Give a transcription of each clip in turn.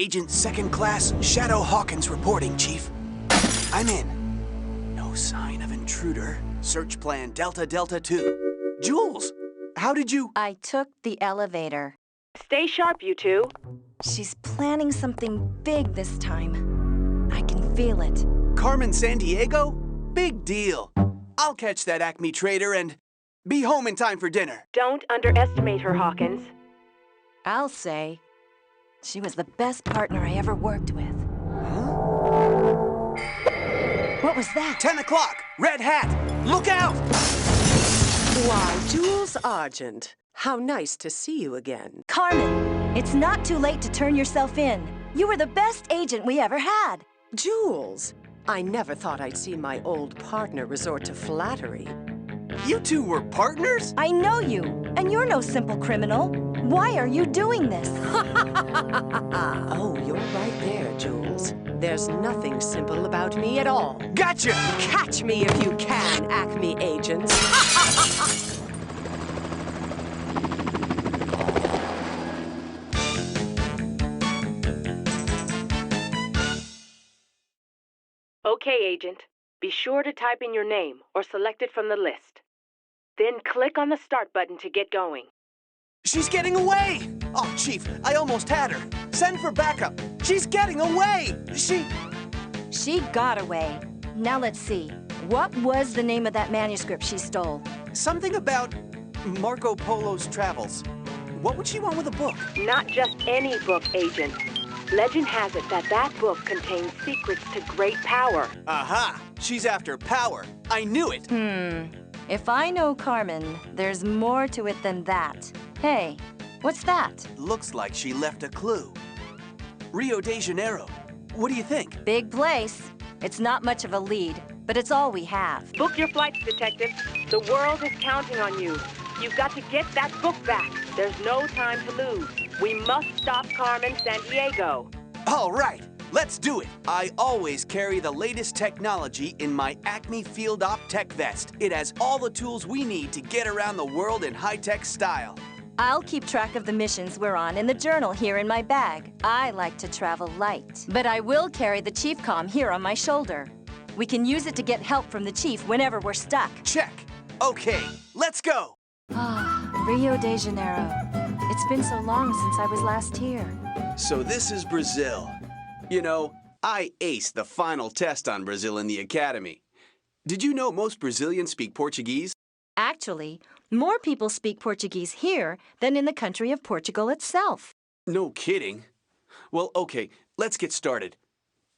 Agent Second Class Shadow Hawkins reporting, Chief. I'm in. No sign of intruder. Search plan Delta Delta 2. Jules, how did you... I took the elevator. Stay sharp, you two. She's planning something big this time. I can feel it. Carmen Sandiego? Big deal. I'll catch that Acme trader and be home in time for dinner. Don't underestimate her, Hawkins. I'll say, she was the best partner I ever worked with. Huh? What was that? 10 o'clock! Red hat! Look out! Why, Jules Argent. How nice to see you again. Carmen, it's not too late to turn yourself in. You were the best agent we ever had. Jules, I never thought I'd see my old partner resort to flattery. You two were partners? I know you, and you're no simple criminal. Why are you doing this? Oh, you're right there, Jules. There's nothing simple about me at all. Gotcha! Catch me if you can, Acme agents. Okay, Agent. Be sure to type in your name or select it from the list. Then click on the start button to get going. She's getting away! Oh, Chief, I almost had her. Send for backup. She's getting away! She got away. Now let's see. What was the name of that manuscript she stole? Something about Marco Polo's travels. What would she want with a book? Not just any book, Agent. Legend has it that that book contains secrets to great power. Aha! She's after power. I knew it! If I know Carmen, there's more to it than that. Hey, what's that? Looks like she left a clue. Rio de Janeiro. What do you think? Big place. It's not much of a lead, but it's all we have. Book your flights, Detective. The world is counting on you. You've got to get that book back. There's no time to lose. We must stop Carmen Sandiego. All right, let's do it. I always carry the latest technology in my Acme Field Op Tech Vest. It has all the tools we need to get around the world in high-tech style. I'll keep track of the missions we're on in the journal here in my bag. I like to travel light, but I will carry the Chief Comm here on my shoulder. We can use it to get help from the Chief whenever we're stuck. Check. Okay, let's go. Rio de Janeiro. It's been so long since I was last here. So this is Brazil. You know, I aced the final test on Brazil in the academy. Did you know most Brazilians speak Portuguese? Actually, more people speak Portuguese here than in the country of Portugal itself. No kidding. Well, okay, let's get started.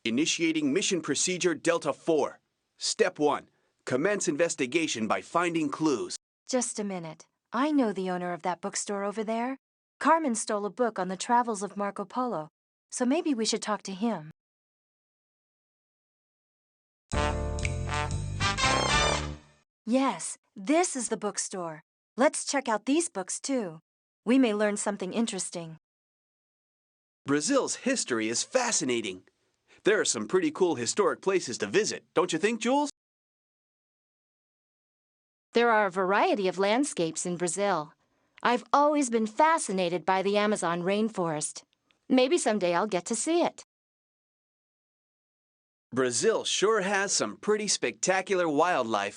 Initiating mission procedure Delta 4. Step 1. Commence investigation by finding clues. Just a minute. I know the owner of that bookstore over there. Carmen stole a book on the travels of Marco Polo, so maybe we should talk to him. Yes, this is the bookstore. Let's check out these books, too. We may learn something interesting. Brazil's history is fascinating. There are some pretty cool historic places to visit, don't you think, Jules? There are a variety of landscapes in Brazil. I've always been fascinated by the Amazon rainforest. Maybe someday I'll get to see it. Brazil sure has some pretty spectacular wildlife.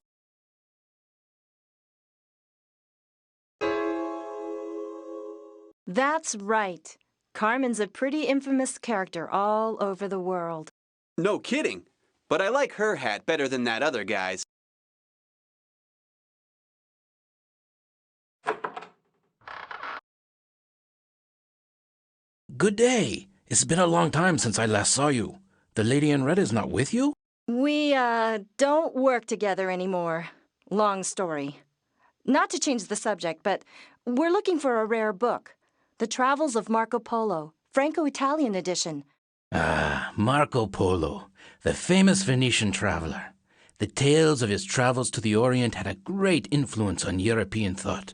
That's right. Carmen's a pretty infamous character all over the world. No kidding. But I like her hat better than that other guy's. Good day. It's been a long time since I last saw you. The lady in red is not with you? We, don't work together anymore. Long story. Not to change the subject, but we're looking for a rare book. The Travels of Marco Polo, Franco-Italian edition. Ah, Marco Polo, the famous Venetian traveler. The tales of his travels to the Orient had a great influence on European thought.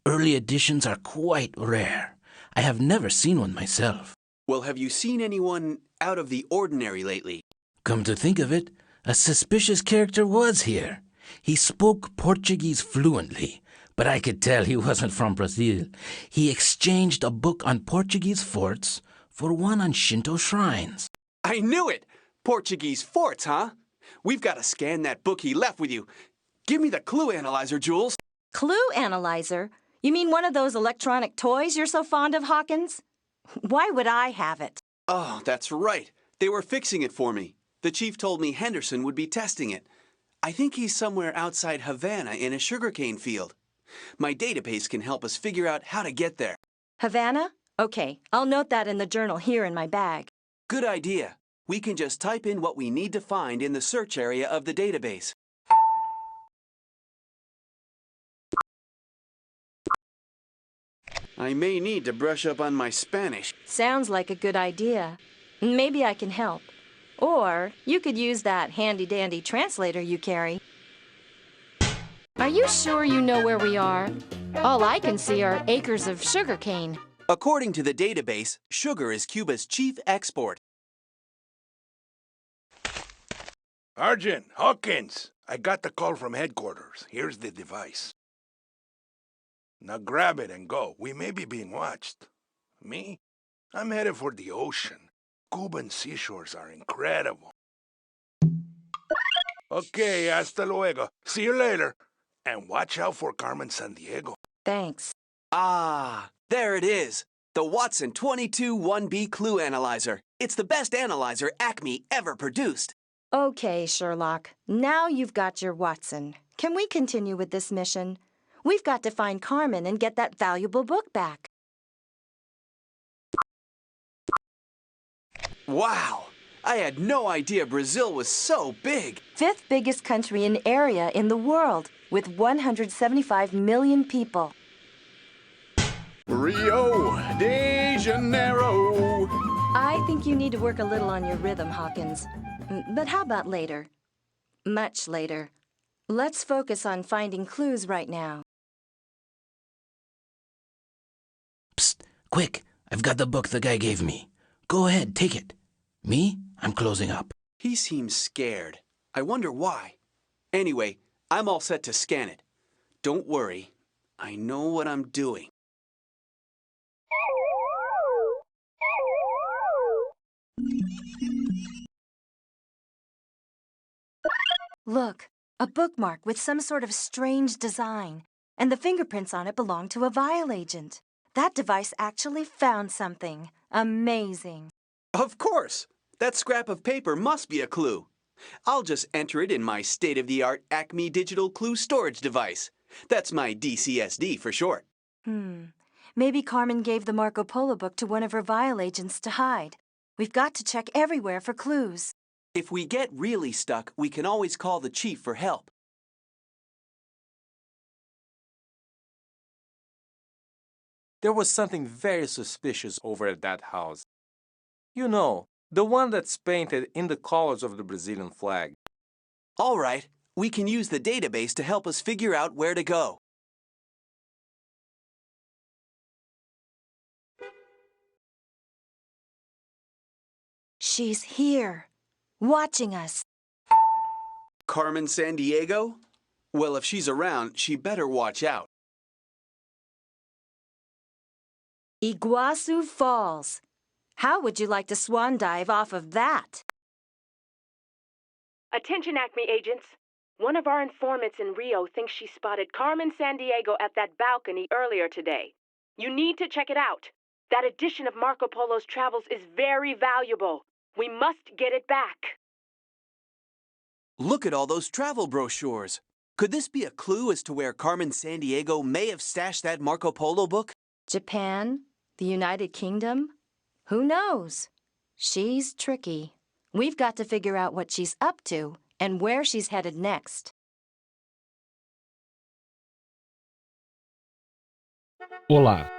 Early editions are quite rare. I have never seen one myself. Well, have you seen anyone out of the ordinary lately? Come to think of it, a suspicious character was here. He spoke Portuguese fluently, but I could tell he wasn't from Brazil. He exchanged a book on Portuguese forts for one on Shinto shrines. I knew it! Portuguese forts, huh? We've got to scan that book he left with you. Give me the clue analyzer, Jules. Clue analyzer? You mean one of those electronic toys you're so fond of, Hawkins? Why would I have it? Oh, that's right. They were fixing it for me. The chief told me Henderson would be testing it. I think he's somewhere outside Havana in a sugarcane field. My database can help us figure out how to get there. Havana? Okay, I'll note that in the journal here in my bag. Good idea. We can just type in what we need to find in the search area of the database. I may need to brush up on my Spanish. Sounds like a good idea. Maybe I can help. Or you could use that handy-dandy translator you carry. Are you sure you know where we are? All I can see are acres of sugarcane. According to the database, sugar is Cuba's chief export. Sergeant Hawkins, I got the call from headquarters. Here's the device. Now grab it and go. We may be being watched. Me? I'm headed for the ocean. Cuban seashores are incredible. Okay, hasta luego. See you later. And watch out for Carmen Sandiego. Thanks. Ah, there it is. The Watson 22 1B Clue Analyzer. It's the best analyzer Acme ever produced. Okay, Sherlock. Now you've got your Watson. Can we continue with this mission? We've got to find Carmen and get that valuable book back. Wow! I had no idea Brazil was so big. 5th biggest country in area in the world, with 175 million people. Rio de Janeiro. I think you need to work a little on your rhythm, Hawkins. But how about later? Much later. Let's focus on finding clues right now. Psst, quick. I've got the book the guy gave me. Go ahead, take it. Me? I'm closing up. He seems scared. I wonder why. Anyway, I'm all set to scan it. Don't worry. I know what I'm doing. Look, a bookmark with some sort of strange design. And the fingerprints on it belong to a vial agent. That device actually found something. Amazing. Of course! That scrap of paper must be a clue. I'll just enter it in my state-of-the-art Acme Digital Clue Storage Device. That's my DCSD for short. Maybe Carmen gave the Marco Polo book to one of her vial agents to hide. We've got to check everywhere for clues. If we get really stuck, we can always call the chief for help. There was something very suspicious over at that house. You know, the one that's painted in the colors of the Brazilian flag. All right, we can use the database to help us figure out where to go. She's here, watching us. Carmen Sandiego? Well, if she's around, she better watch out. Iguazu Falls. How would you like to swan dive off of that? Attention, Acme agents. One of our informants in Rio thinks she spotted Carmen Sandiego at that balcony earlier today. You need to check it out. That edition of Marco Polo's travels is very valuable. We must get it back. Look at all those travel brochures. Could this be a clue as to where Carmen Sandiego may have stashed that Marco Polo book? Japan? The United Kingdom? Who knows? She's tricky. We've got to figure out what she's up to and where she's headed next. Olá.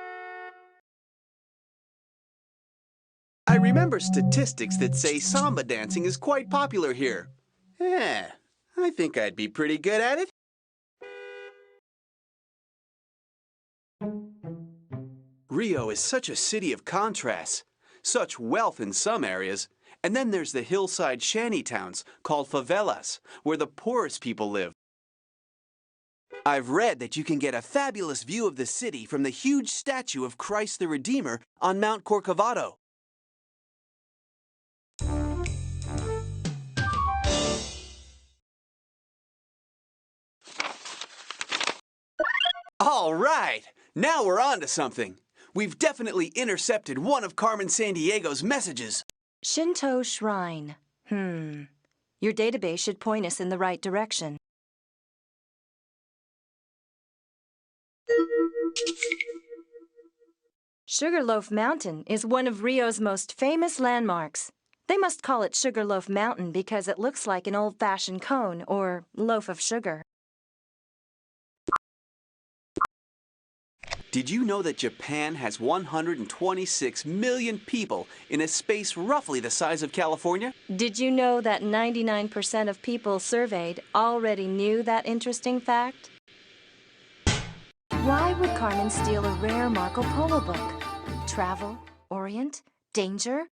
I remember statistics that say samba dancing is quite popular here. Yeah, I think I'd be pretty good at it. Rio is such a city of contrasts, such wealth in some areas, and then there's the hillside shantytowns called favelas, where the poorest people live. I've read that you can get a fabulous view of the city from the huge statue of Christ the Redeemer on Mount Corcovado. All right, now we're on to something. We've definitely intercepted one of Carmen Sandiego's messages. Shinto Shrine. Your database should point us in the right direction. Sugarloaf Mountain is one of Rio's most famous landmarks. They must call it Sugarloaf Mountain because it looks like an old-fashioned cone or loaf of sugar. Did you know that Japan has 126 million people in a space roughly the size of California? Did you know that 99% of people surveyed already knew that interesting fact? Why would Carmen steal a rare Marco Polo book? Travel, Orient, danger?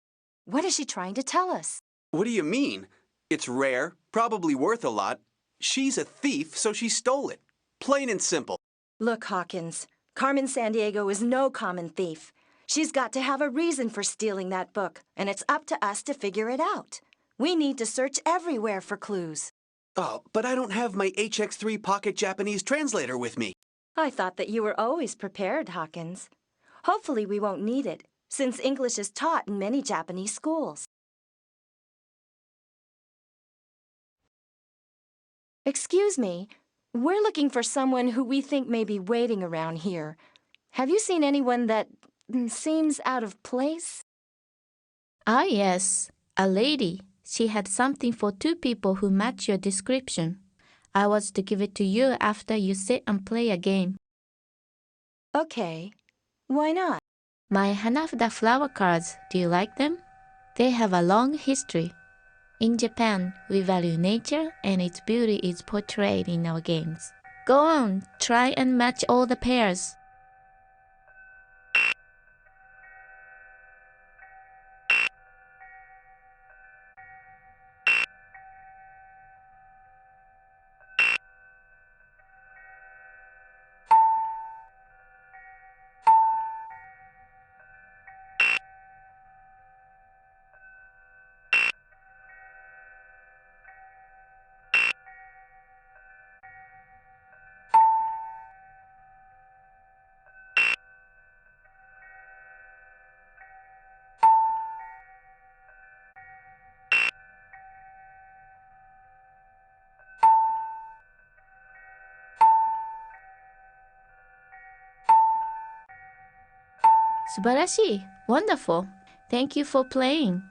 What is she trying to tell us? What do you mean? It's rare, probably worth a lot. She's a thief, so she stole it. Plain and simple. Look, Hawkins, Carmen Sandiego is no common thief. She's got to have a reason for stealing that book, and it's up to us to figure it out. We need to search everywhere for clues. Oh, but I don't have my HX3 Pocket Japanese translator with me. I thought that you were always prepared, Hawkins. Hopefully we won't need it, since English is taught in many Japanese schools. Excuse me, we're looking for someone who we think may be waiting around here. Have you seen anyone that seems out of place? Ah, yes, a lady. She had something for 2 people who match your description. I was to give it to you after you sit and play a game. Okay, why not? My Hanafuda flower cards, do you like them? They have a long history. In Japan, we value nature and its beauty is portrayed in our games. Go on, try and match all the pairs. Subarashi, wonderful. Thank you for playing.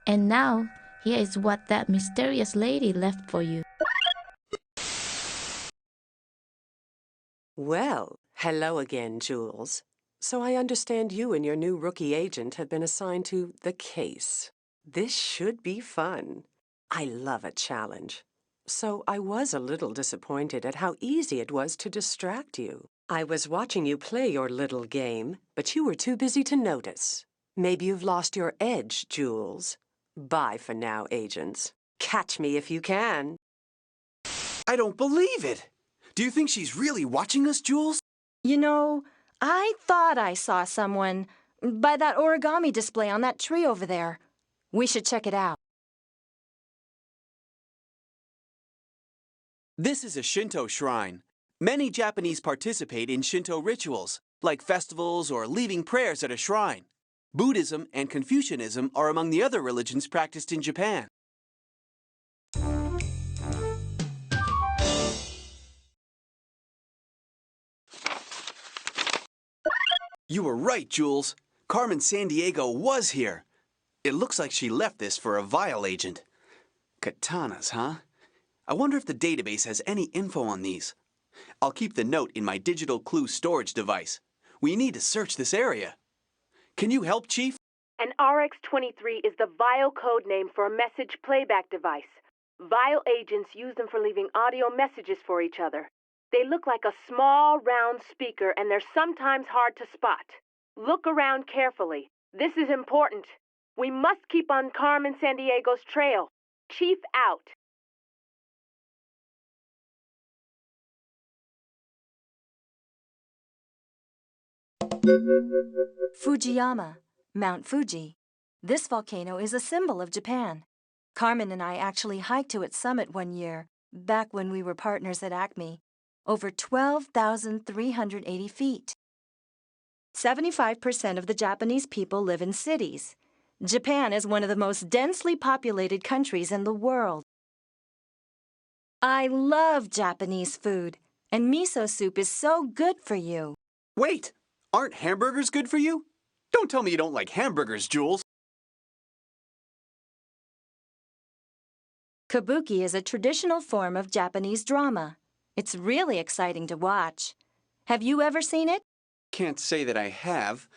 And now, here is what that mysterious lady left for you. Well, hello again, Jules. So I understand you and your new rookie agent have been assigned to the case. This should be fun. I love a challenge. So I was a little disappointed at how easy it was to distract you. I was watching you play your little game, but you were too busy to notice. Maybe you've lost your edge, Jules. Bye for now, agents. Catch me if you can. I don't believe it. Do you think she's really watching us, Jules? You know, I thought I saw someone by that origami display on that tree over there. We should check it out. This is a Shinto shrine. Many Japanese participate in Shinto rituals, like festivals or leaving prayers at a shrine. Buddhism and Confucianism are among the other religions practiced in Japan. You were right, Jules. Carmen Sandiego was here. It looks like she left this for a vile agent. Katanas, huh? I wonder if the database has any info on these. I'll keep the note in my digital clue storage device. We need to search this area. Can you help, Chief? An RX-23 is the Vile code name for a message playback device. Vile agents use them for leaving audio messages for each other. They look like a small, round speaker, and they're sometimes hard to spot. Look around carefully. This is important. We must keep on Carmen Sandiego's trail. Chief out. Fujiyama, Mount Fuji. This volcano is a symbol of Japan. Carmen and I actually hiked to its summit one year, back when we were partners at Acme. over 12,380 feet. 75% of the Japanese people live in cities. Japan is one of the most densely populated countries in the world. I love Japanese food, and miso soup is so good for you. Wait, aren't hamburgers good for you? Don't tell me you don't like hamburgers, Jules. Kabuki is a traditional form of Japanese drama. It's really exciting to watch. Have you ever seen it? Can't say that I have.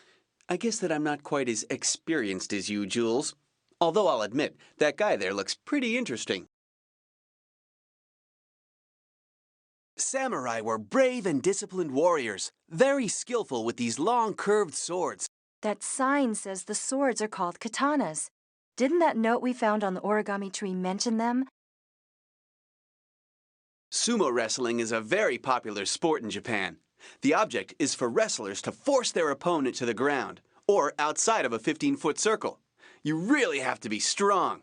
I guess that I'm not quite as experienced as you, Jules. Although I'll admit, that guy there looks pretty interesting. Samurai were brave and disciplined warriors, very skillful with these long curved swords. That sign says the swords are called katanas. Didn't that note we found on the origami tree mention them? Sumo wrestling is a very popular sport in Japan. The object is for wrestlers to force their opponent to the ground, or outside of a 15-foot circle. You really have to be strong.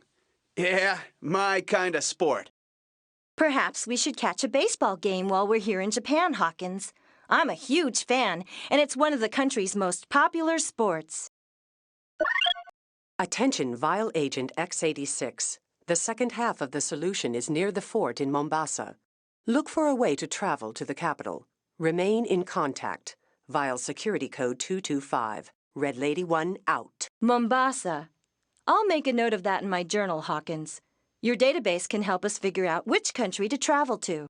Yeah, my kind of sport. Perhaps we should catch a baseball game while we're here in Japan, Hawkins. I'm a huge fan, and it's one of the country's most popular sports. Attention, Vial Agent X86. The second half of the solution is near the fort in Mombasa. Look for a way to travel to the capital. Remain in contact. Vial Security Code 225. Red Lady 1 out. Mombasa. I'll make a note of that in my journal, Hawkins. Your database can help us figure out which country to travel to.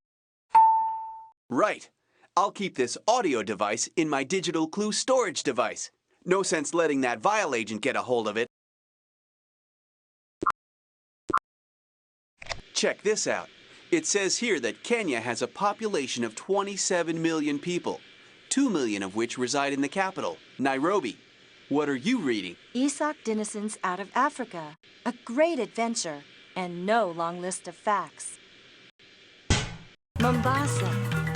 Right. I'll keep this audio device in my digital clue storage device. No sense letting that Vial agent get a hold of it. Check this out. It says here that Kenya has a population of 27 million people, 2 million of which reside in the capital, Nairobi. What are you reading? Isak Dinneson's Out of Africa. A great adventure, and no long list of facts. Mombasa.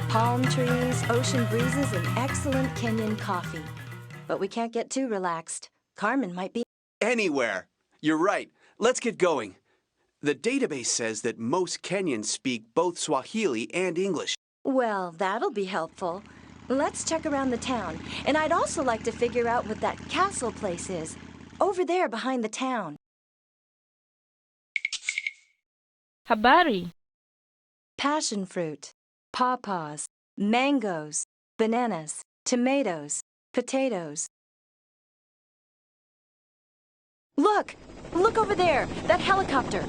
Palm trees, ocean breezes, and excellent Kenyan coffee. But we can't get too relaxed. Carmen might be... Anywhere. You're right. Let's get going. The database says that most Kenyans speak both Swahili and English. Well, that'll be helpful. Let's check around the town. And I'd also like to figure out what that castle place is. Over there behind the town. Habari. Passion fruit, pawpaws, mangoes, bananas, tomatoes, potatoes. Look! Look over there! That helicopter!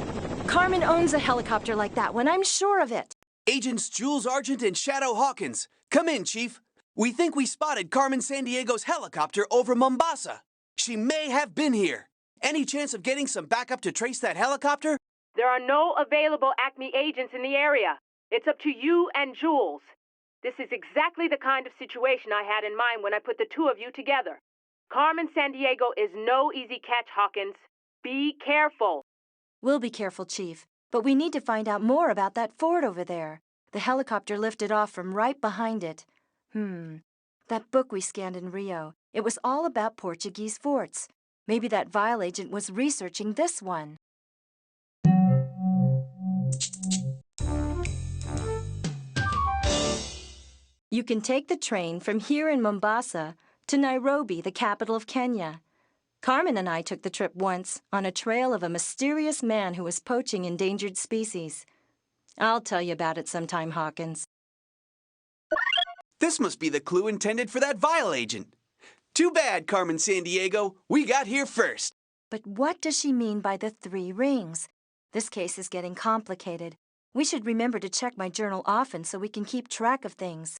Carmen owns a helicopter like that one, I'm sure of it. Agents Jules Argent and Shadow Hawkins. Come in, Chief. We think we spotted Carmen Sandiego's helicopter over Mombasa. She may have been here. Any chance of getting some backup to trace that helicopter? There are no available Acme agents in the area. It's up to you and Jules. This is exactly the kind of situation I had in mind when I put the two of you together. Carmen Sandiego is no easy catch, Hawkins. Be careful. We'll be careful, Chief. But we need to find out more about that fort over there. The helicopter lifted off from right behind it. That book we scanned in Rio, it was all about Portuguese forts. Maybe that Vial agent was researching this one. You can take the train from here in Mombasa to Nairobi, the capital of Kenya. Carmen and I took the trip once on a trail of a mysterious man who was poaching endangered species. I'll tell you about it sometime, Hawkins. This must be the clue intended for that Vial agent. Too bad, Carmen Sandiego. We got here first. But what does she mean by the 3 rings? This case is getting complicated. We should remember to check my journal often so we can keep track of things.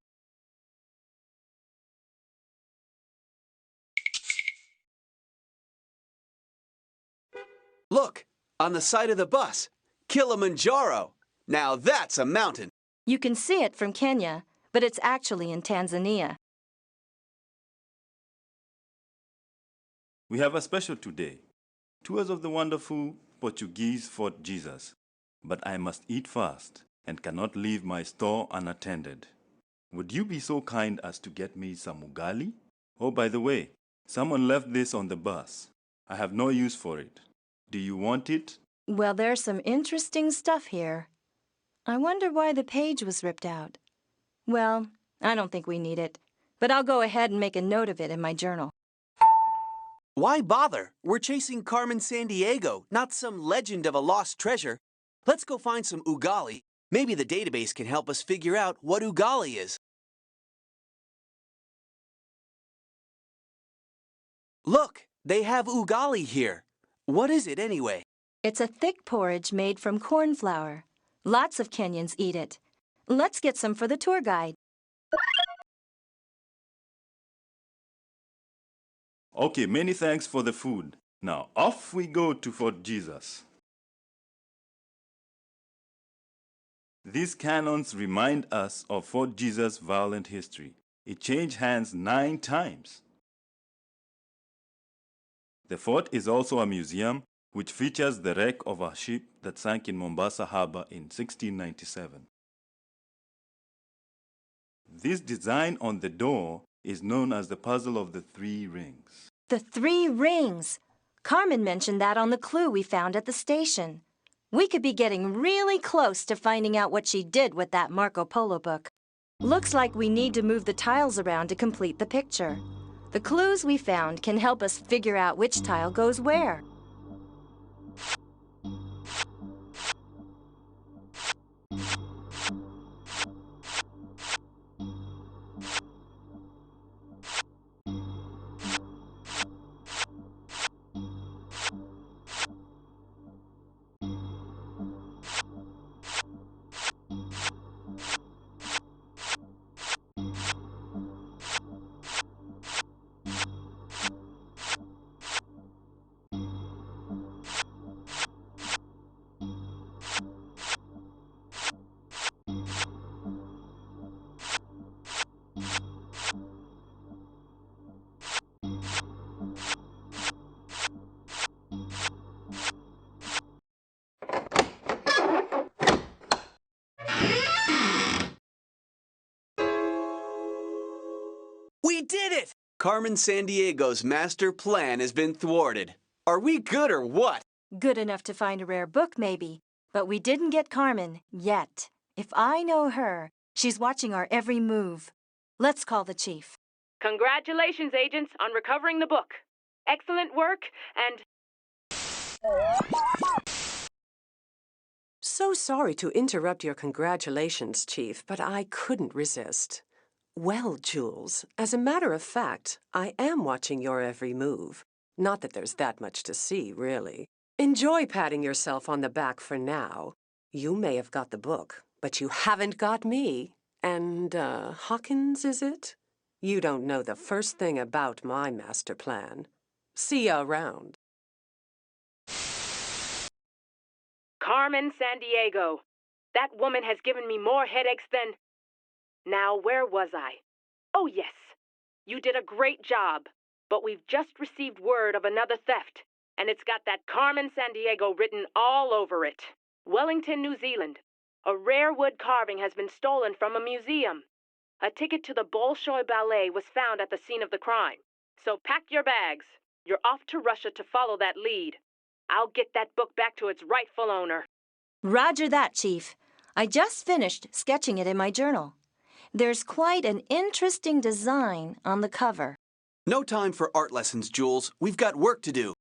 Look, on the side of the bus, Kilimanjaro. Now that's a mountain. You can see it from Kenya, but it's actually in Tanzania. We have a special today. Tours of the wonderful Portuguese Fort Jesus. But I must eat fast and cannot leave my store unattended. Would you be so kind as to get me some ugali? Oh, by the way, someone left this on the bus. I have no use for it. Do you want it? Well, there's some interesting stuff here. I wonder why the page was ripped out. Well, I don't think we need it, but I'll go ahead and make a note of it in my journal. Why bother? We're chasing Carmen Sandiego, not some legend of a lost treasure. Let's go find some ugali. Maybe the database can help us figure out what ugali is. Look, they have ugali here. What is it anyway? It's a thick porridge made from corn flour. Lots of Kenyans eat it. Let's get some for the tour guide. Okay, many thanks for the food. Now off we go to Fort Jesus. These cannons remind us of Fort Jesus' violent history. It changed hands 9 times. The fort is also a museum which features the wreck of a ship that sank in Mombasa Harbor in 1697. This design on the door is known as the puzzle of the 3 rings. The 3 rings! Carmen mentioned that on the clue we found at the station. We could be getting really close to finding out what she did with that Marco Polo book. Looks like we need to move the tiles around to complete the picture. The clues we found can help us figure out which tile goes where. We did it! Carmen Sandiego's master plan has been thwarted. Are we good or what? Good enough to find a rare book, maybe. But we didn't get Carmen, yet. If I know her, she's watching our every move. Let's call the chief. Congratulations, agents, on recovering the book. Excellent work, and... So sorry to interrupt your congratulations, Chief, but I couldn't resist. Well, Jules, as a matter of fact, I am watching your every move. Not that there's that much to see, really. Enjoy patting yourself on the back for now. You may have got the book, but you haven't got me. And, Hawkins, is it? You don't know the first thing about my master plan. See ya around. Carmen Sandiego. That woman has given me more headaches than... Now, where was I? Oh, yes. You did a great job, but we've just received word of another theft, and it's got that Carmen Sandiego written all over it. Wellington, New Zealand. A rare wood carving has been stolen from a museum. A ticket to the Bolshoi Ballet was found at the scene of the crime. So pack your bags. You're off to Russia to follow that lead. I'll get that book back to its rightful owner. Roger that, Chief. I just finished sketching it in my journal. There's quite an interesting design on the cover. No time for art lessons, Jules. We've got work to do.